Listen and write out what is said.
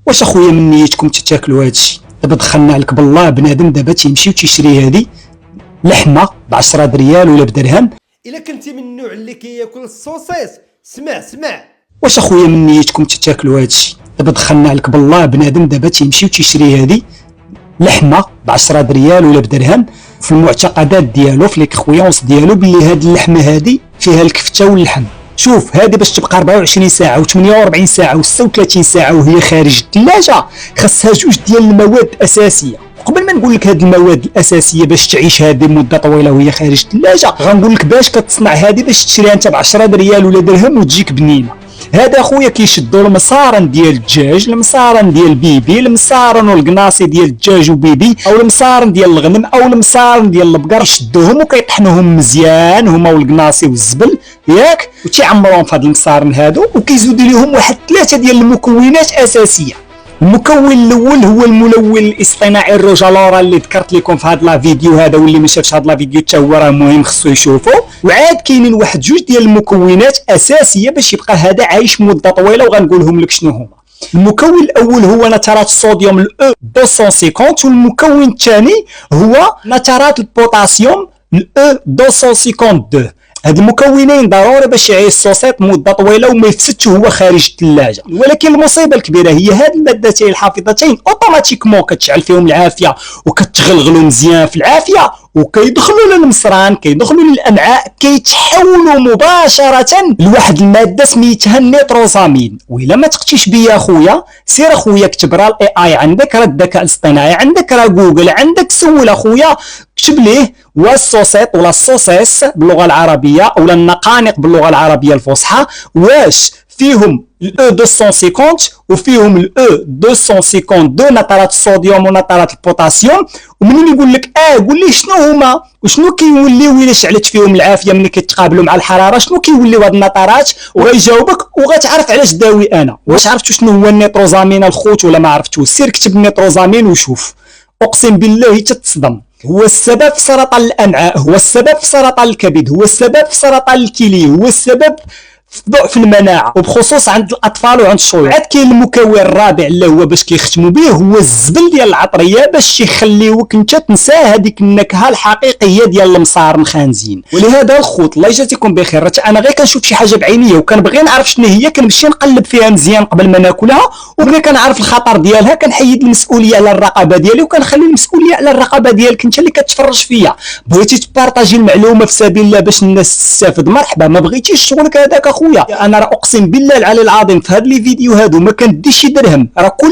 واش اخويا من نيتكم تاكلوا هادشي؟ دابا دخلنا لك بالله بنادم دابا تيمشي وتيشري هادي لحمه ب 10 ريال ولا بدرهم. الا كنتي من النوع اللي كياكل الصوصيص اسمع. واش اخويا من نيتكم تاكلوا هادشي؟ دابا دخلنا لك بالله بنادم دابا تيمشي وتيشري هادي لحمه ب 10 ريال ولا بدرهم. في المعتقدات ديالو في لي كرويونس ديالو باللي هاد اللحمه هادي فيها الكفته واللحم. شوف هادي باش تبقى 24 ساعه و48 ساعه و36 ساعه وهي خارج الثلاجه خاصها جوج ديال المواد الاساسيه. قبل ما نقول لك هاد المواد الاساسيه باش تعيش هذه مده طويله وهي خارج الثلاجه غنقول لك باش كتصنع هذه باش تشريها انت ب 10 ريال ولا درهم وتجيك بنينه. هذا اخويا كيشدوا المصارن ديال الدجاج، المصارن ديال البيبي، المصارن والقناصي ديال الدجاج وبيبي، او المصارن ديال الغنم او المصارن ديال البقر، يشدوهم وكيطحنوهم مزيان هما والقناصي والزبل ياك، وتيعمروهم في هاد المصارن هادو وكيزودوا لهم واحد 3 ديال المكونات اساسيه. المكون الاول هو الملون الاصطناعي الروجالورا اللي ذكرت لكم في هذا لا فيديو هذا، واللي ما شافش هذا لا فيديو حتى هو راه مهم خصو يشوفو. وعاد كاينين واحد جوج ديال المكونات اساسيه باش يبقى هذا عايش مده طويله وغنقولهم لك شنو هما. المكون الاول هو نترات الصوديوم الاو 250، والمكون الثاني هو نترات البوتاسيوم الاو 252. هاد المكونين ضروري باش يعيش الصوصيط مده طويله وما يفسدش وهو خارج الثلاجه. ولكن المصيبه الكبيره هي هاد المادتين الحافظتين اوتوماتيكمون كتشعل فيهم العافيه وكتغلغلوا مزيان في العافيه وكيدخلوا للمصران، كيدخلوا للامعاء، كيتحولوا مباشره لواحد الماده سميتها النيتروزامين. وإلا ما تقتيش بيا اخويا سير اخويا اكتب راه الاي اي عندك، راه الذكاء الاصطناعي عندك، راه جوجل عندك، سول اخويا كتب ليه والصوصيط ولا الصوصيص باللغه العربيه ولا النقانق باللغه العربيه الفصحى واش فيهم الاو 250 وفيهم الاو 252 نترات الصوديوم ونترات البوتاسيوم. ومنين يقول لك قول لي شنو هما وشنو كيوليو الا شعلت فيهم العافيه ملي كيتقابلوا مع الحراره، شنو كيوليو هاد النترات، وغيجاوبك وغتعرف علاش داوي انا. واش عرفتوا شنو هو النيتروزامين الخوت ولا ما عرفتوش؟ سير كتب النيتروزامين وشوف، اقسم بالله تتصدم. هو السبب في سرطان الامعاء، هو السبب في سرطان الكبد، هو السبب في سرطان الكلى، هو السبب في ضعف المناعه وبخصوص عند الاطفال وعند الشيوخ. عاد كاين المكون الرابع اللي هو باش كيختموا به هو الزبل ديال العطريه باش يخليوك انت تنسى هذيك النكهه الحقيقيه ديال المصارن خانزين. ولهذا الخوت الله يجازيكم بخير، انا غير كنشوف شي حاجه بعينيا وكنبغي نعرف شنو هي كنمشي نقلب فيها مزيان قبل ما ناكلها، وملي كنعرف الخطر ديالها كنحيد المسؤوليه على الرقبه ديالي وكنخلي المسؤوليه على الرقبه ديالك انت اللي كتفرج فيا. بغيتي تبارطاجي المعلومه في سبيل الله باش الناس تستافد مرحبا، ما بغيتيش شغلك هذاك اخويا. انا راه اقسم بالله العلي العظيم في هاد لي فيديو هادو ما كنديش شي درهم، راه كل